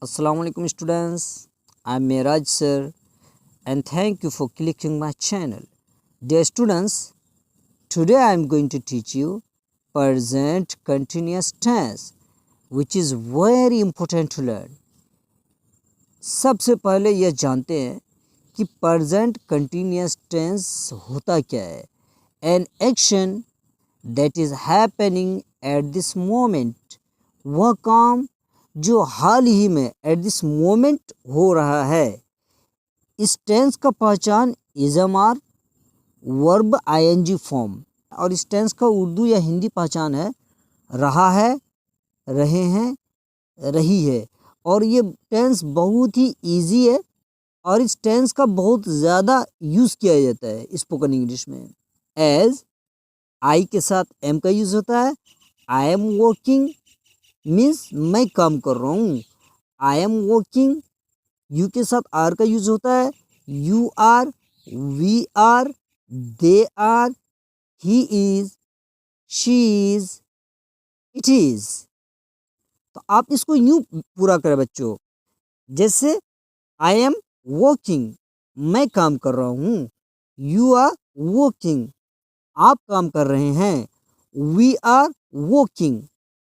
Assalamualaikum students, I am Miraj sir and thank you for clicking my channel. Dear students, today I am going to teach you present continuous tense which is very important to learn. सबसे पहले यह जानते हैं कि present continuous tense होता क्या है. An action that is happening at this moment, वह काम जो हाल ही में एट दिस मोमेंट हो रहा है. इस टेंस का पहचान इज़मार वर्ब आईएनजी फॉर्म और इस टेंस का उर्दू या हिंदी पहचान है रहा है, रहे हैं, रही है. और ये टेंस बहुत ही इजी है और इस टेंस का बहुत ज़्यादा यूज़ किया जाता है स्पोकन इंग्लिश में. एज आई के साथ एम का यूज़ होता है. आई एम वर्किंग मीन्स मैं काम कर रहा हूँ. I am working. यू के साथ आर का यूज होता है. You are, we are, they are, he is, she is, it is. तो आप इसको यूं पूरा करें बच्चों. जैसे आई एम वर्किंग, मैं काम कर रहा हूँ. यू आर वर्किंग, आप काम कर रहे हैं. वी आर वर्किंग,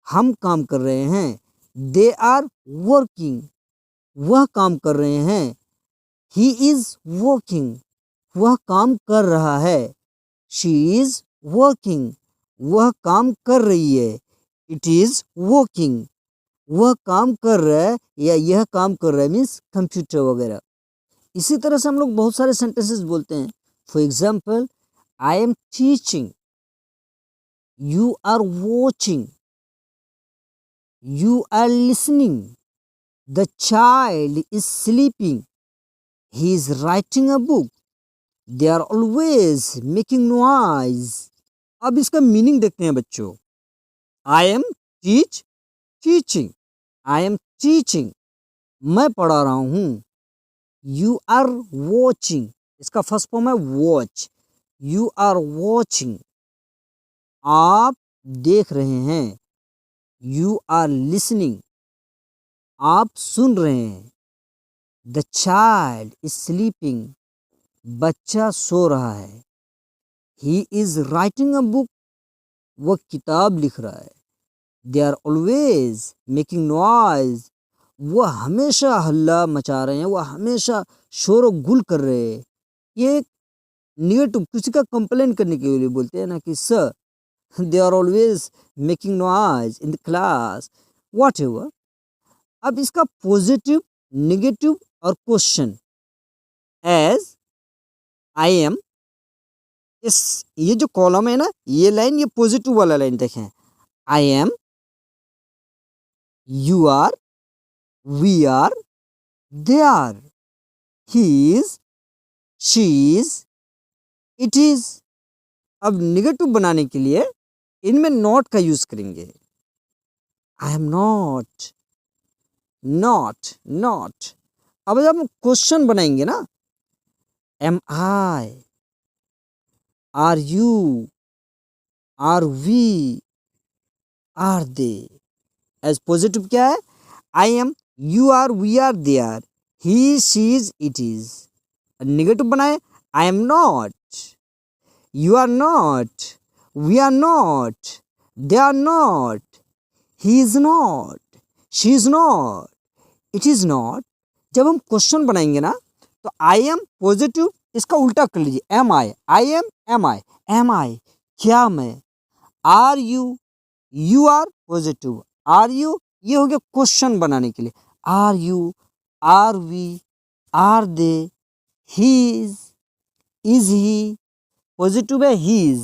हम काम कर रहे हैं. दे आर वर्किंग, वह काम कर रहे हैं. ही इज वर्किंग, वह काम कर रहा है. शी इज वर्किंग, वह काम कर रही है. इट इज वर्किंग, वह काम कर रहा है या यह काम कर रहा है मीन्स कंप्यूटर वगैरह. इसी तरह से हम लोग बहुत सारे सेंटेंसेस बोलते हैं. For example, I am teaching, you are watching, you are listening, the child is sleeping, he is writing a book, they are always making noise. अब इसका मीनिंग देखते हैं बच्चों. आई am teaching, I am teaching, मैं पढ़ा रहा हूँ. You are watching, इसका फर्स्ट फॉर्म है वॉच. यू आर वॉचिंग, आप देख रहे हैं. You are listening, आप सुन रहे हैं. The child is sleeping, बच्चा सो रहा है. He is writing a book, वह किताब लिख रहा है. They are always making noise, वह हमेशा हल्ला मचा रहे हैं, वह हमेशा शोर गुल कर रहे हैं. ये निगेटिव किसी का कंप्लेन करने के लिए बोलते हैं ना कि sir they are always making noise in the class, whatever. अब इसका पॉजिटिव, नेगेटिव और क्वेश्चन. एज आई एम, इस ये जो कॉलम है ना, ये लाइन, ये पॉजिटिव वाला लाइन देखें. I am, you are, we are, they are, he is, she is, it is. अब नेगेटिव बनाने के लिए इनमें नॉट का यूज करेंगे. I am not, not, not. अब जब हम क्वेश्चन बनाएंगे ना, am I, are you, are we, are they. As positive क्या है? I am, you are, we are, they are, he, she is, it is. Negative बनाए, I am not, you are not, we are not, they are not, he is not, she is not, it is not. जब हम question बनाएंगे ना तो I am positive, इसका उल्टा कर लीजिए. Am I, I am, am I, am I क्या मैं. Are you, you are positive, are you ये हो गया क्वेश्चन बनाने के लिए. Are you, are we, are they, he is he, positive है he is,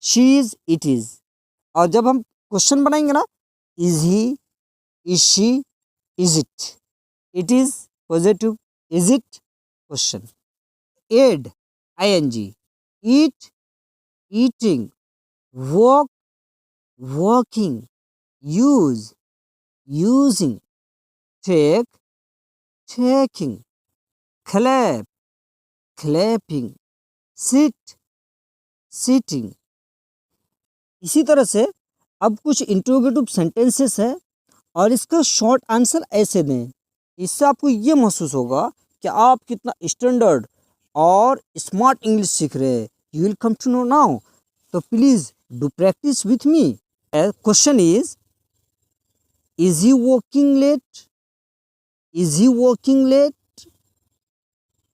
she is, it is. और जब हम क्वेश्चन बनाएंगे ना, is he, is she, is it, it is positive, is it question. Add I N G, eat, eating, walk, walking, use, using, take, taking, clap, clapping, sit, sitting. इसी तरह से अब कुछ इंट्रोगेटिव सेंटेंसेस है और इसका शॉर्ट आंसर ऐसे दें. इससे आपको ये महसूस होगा कि आप कितना स्टैंडर्ड और स्मार्ट इंग्लिश सीख रहे हैं. You will come to know now. तो please do practice with me. Question is he working late? Is he working late?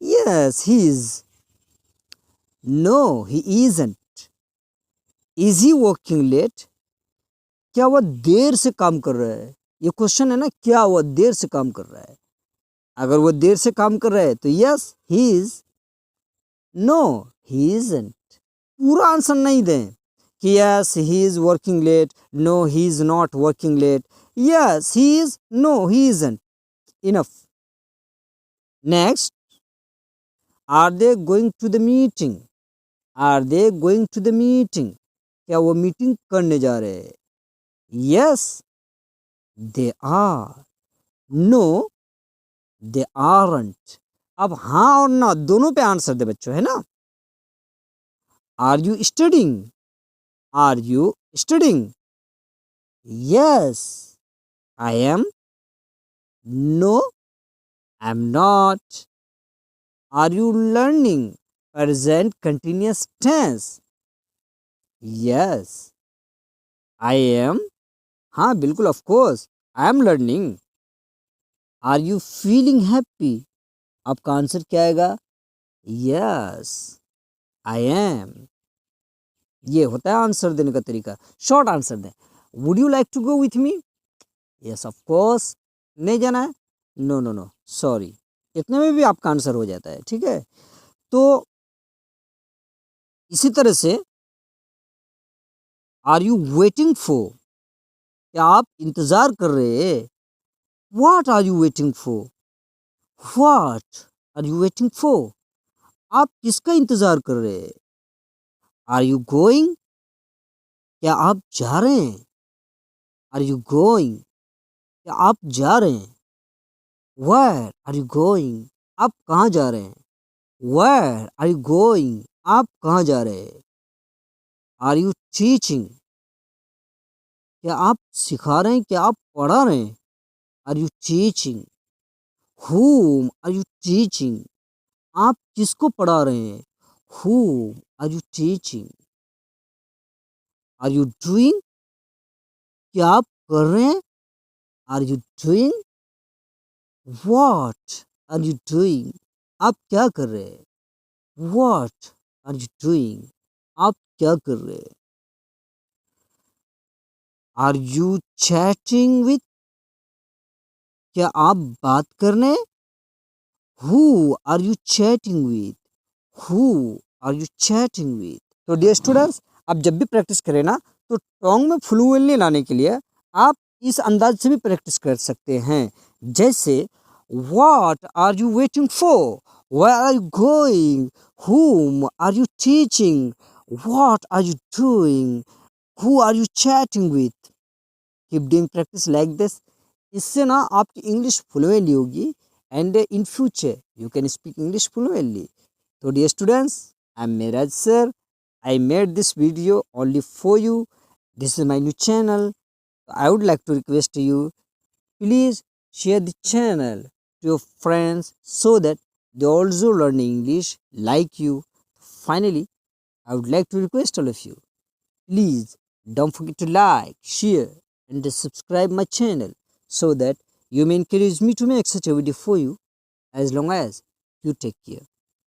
Yes he is. No he isn't. Is he working late? क्या वह देर से काम कर रहा है? ये क्वेश्चन है ना, क्या वह देर से काम कर रहा है? अगर वो देर से काम कर रहा है तो yes he is. No he isn't. पूरा आंसर नहीं दें कि yes he is working late, no he is not working late, yes he is, no he isn't. Enough. Next, are they going to the meeting? Are they going to the meeting? क्या वो meeting करने जा रहे हैं? Yes they are. No they aren't. अब हाँ और ना दोनों पे आंसर दे बच्चों, है ना. Are you studying? Are you studying? Yes I am. No I am not. Are you learning? Present continuous tense. Yes I am. हाँ बिल्कुल, of course I am learning. Are you feeling happy? आपका answer क्या आएगा? Yes I am. ये होता है answer देने का तरीका. शॉर्ट आंसर दें. Would you like to go with me? Yes of course. नहीं जाना है? No no no sorry. इतने में भी आपका आंसर हो जाता है. ठीक है. तो इसी तरह से आर यू वेटिंग फॉर? क्या आप इंतजार कर रहे हैं? What are you waiting for? What are you waiting for? आप किसका इंतजार कर रहे हैं? Are you going? क्या आप जा रहे हैं? Are you going? क्या आप जा रहे हैं? Where are you going? आप कहाँ जा रहे हैं? Where are you going? आप कहाँ जा रहे हैं? Are you teaching? क्या आप सिखा रहे हैं? क्या आप पढ़ा रहे हैं? Are you teaching? whom are you teaching? आप किसको पढ़ा रहे हैं? whom are you teaching? Are you doing? क्या आप कर रहे हैं? Are you doing? What are you doing? आप क्या कर रहे हैं? What are you doing? आप क्या कर रहे हैं? Are you chatting with? क्या आप बात कर रहे हैं? Who are you chatting with? Who are you chatting with? तो डियर स्टूडेंट्स, आप जब भी प्रैक्टिस करें ना, तो टोंग में फ्लुएंटली लाने के लिए आप इस अंदाज से भी प्रैक्टिस कर सकते हैं. जैसे what are you waiting for? Where are you going? whom are you teaching? What are you doing? Who are you chatting with? Keep doing practice like this. इससे ना आपकी इंग्लिश फ्लुएंटली होगी and in future you can speak English fluently. So dear students, I am Miraj sir. I made this video only for you. This is my new channel. I would like to request you, please share the channel to your friends so that they also learn English like you. Finally, I would like to request all of you, please don't forget to like, share and subscribe my channel so that you may encourage me to make such a video for you. As long as you take care.